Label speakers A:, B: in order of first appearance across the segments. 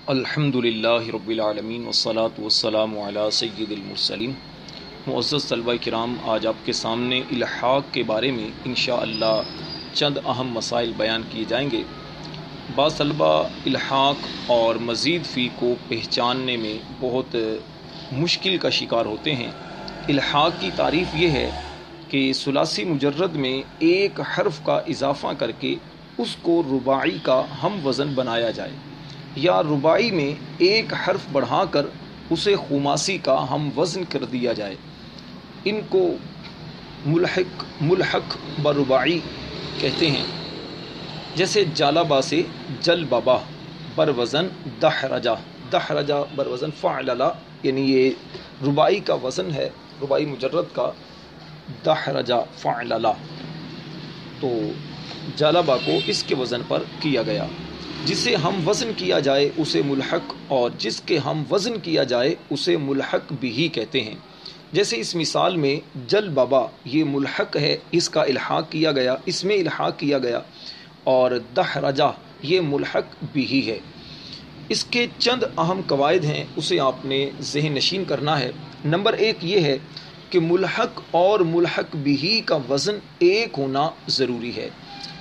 A: الحمدللہ رب العالمین والصلاة والسلام علی سید المرسلین۔ معزز طلبہ کرام، آج آپ کے سامنے الحاق کے بارے میں انشاءاللہ چند اہم مسائل بیان کیے جائیں گے۔ بعض طلبہ الحاق اور مزید فی کو پہچاننے میں بہت مشکل کا شکار ہوتے ہیں۔ الحاق کی تعریف یہ ہے کہ ثلاثی مجرد میں ایک حرف کا اضافہ کر کے اس کو رباعی کا ہم وزن بنایا جائے، یا رباعی میں ایک حرف بڑھا کر اسے خماسی کا ہم وزن کر دیا جائے۔ ان کو ملحق برباعی کہتے ہیں۔ جیسے جالبا سے جل بابا بر وزن دحرجہ، دحرجہ بر وزن فعللا، یعنی یہ رباعی کا وزن ہے، رباعی مجرد کا دحرجہ فعللا، تو جالبا کو اس کے وزن پر کیا گیا۔ جسے ہم وزن کیا جائے اسے ملحق، اور جس کے ہم وزن کیا جائے اسے ملحق بھی کہتے ہیں۔ جیسے اس مثال میں جل بابا یہ ملحق ہے، اس کا الحاق کیا گیا، اس میں الحاق کیا گیا، اور دحرجہ یہ ملحق بھی ہے۔ اس کے چند اہم قواعد ہیں، اسے آپ نے ذہن نشین کرنا ہے۔ نمبر ایک یہ ہے کہ ملحق اور ملحق بھی کا وزن ایک ہونا ضروری ہے۔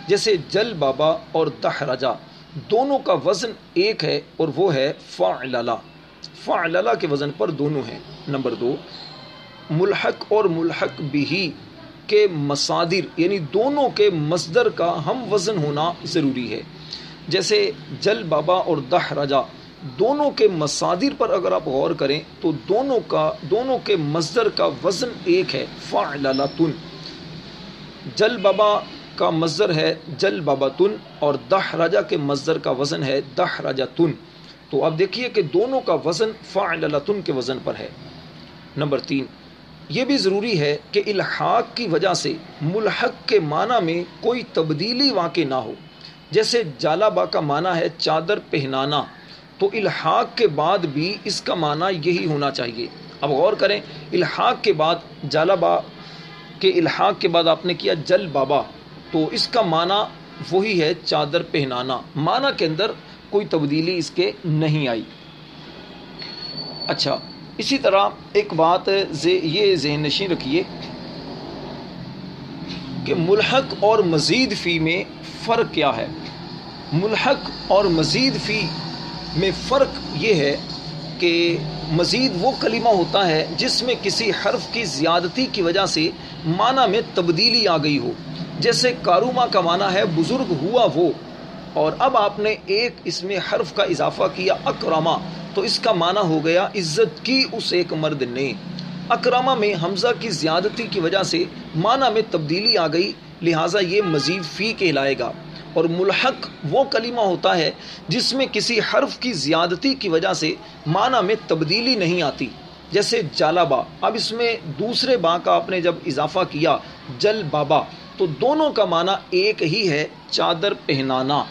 A: جیسے جل بابا اور دحرجہ دونوں کا وزن ایک ہے، اور وہ ہے فعللا، فعللا کے وزن پر دونوں ہیں۔ نمبر دو، ملحق اور ملحق بھی کے مصادر یعنی دونوں کے مصدر کا ہم وزن ہونا ضروری ہے۔ جیسے جل بابا اور دحرجہ دونوں کے مصادر پر اگر آپ غور کریں تو دونوں کے مصدر کا وزن ایک ہے، فعللتن۔ جل بابا کا مصدر ہے جل بابتن، اور دحرجہ کے مصدر کا وزن ہے دحرجتن۔ تو اب دیکھیے کہ دونوں کا وزن فعللتن کے وزن پر ہے۔ نمبر تین، یہ بھی ضروری ہے کہ الحاق کی وجہ سے ملحق کے معنی میں کوئی تبدیلی واقع نہ ہو۔ جیسے جالبا کا معنی ہے چادر پہنانا، تو الحاق کے بعد بھی اس کا معنی یہی ہونا چاہیے۔ اب غور کریں، الحاق کے بعد جالبا کے الحاق کے بعد آپ نے کیا جل بابا، تو اس کا معنی وہی ہے چادر پہنانا، معنی کے اندر کوئی تبدیلی اس کے نہیں آئی۔ اچھا، اسی طرح ایک بات یہ ذہن نشین رکھیے کہ ملحق اور مزید فی میں فرق کیا ہے۔ ملحق اور مزید فی میں فرق یہ ہے کہ مزید وہ کلمہ ہوتا ہے جس میں کسی حرف کی زیادتی کی وجہ سے معنی میں تبدیلی آ گئی ہو۔ جیسے کاروما کا معنی ہے بزرگ ہوا وہ، اور اب آپ نے ایک اس میں حرف کا اضافہ کیا اکرما، تو اس کا معنی ہو گیا عزت کی اس ایک مرد نے۔ اکرما میں حمزہ کی زیادتی کی وجہ سے معنی میں تبدیلی آ گئی، لہٰذا یہ مزید فی کہلائے گا۔ اور ملحق وہ کلمہ ہوتا ہے جس میں کسی حرف کی زیادتی کی وجہ سے معنی میں تبدیلی نہیں آتی۔ جیسے جالبا، اب اس میں دوسرے با کا آپ نے جب اضافہ کیا جل بابا، تو دونوں کا معنی ایک ہی ہے، چادر پہنانا۔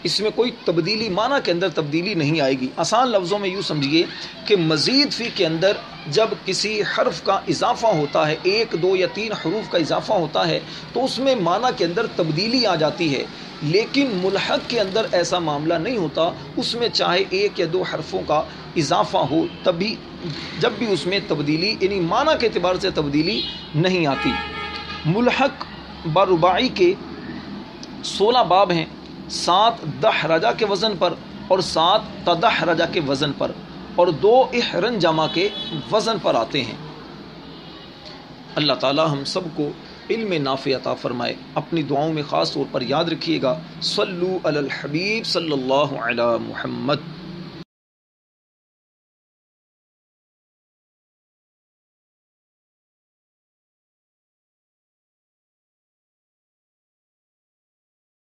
A: اس میں کوئی تبدیلی، معنی کے اندر تبدیلی نہیں آئے گی۔ آسان لفظوں میں یوں سمجھیے کہ مزید فی کے اندر جب کسی حرف کا اضافہ ہوتا ہے، ایک دو یا تین حروف کا اضافہ ہوتا ہے، تو اس میں معنی کے اندر تبدیلی آ جاتی ہے۔ لیکن ملحق کے اندر ایسا معاملہ نہیں ہوتا، اس میں چاہے ایک یا دو حرفوں کا اضافہ ہو، تبھی جب بھی اس میں تبدیلی یعنی معنی کے اعتبار سے تبدیلی نہیں آتی۔ ملحق برباعی کے 16 باب ہیں، 7 دحرجہ کے وزن پر اور 7 تدحرجہ کے وزن پر، اور 2 احرن جمع کے وزن پر آتے ہیں۔ اللہ تعالی ہم سب کو علم نافع عطا فرمائے۔ اپنی دعاؤں میں خاص طور پر یاد رکھیے گا، صلو علی الحبیب صلی اللہ علی محمد۔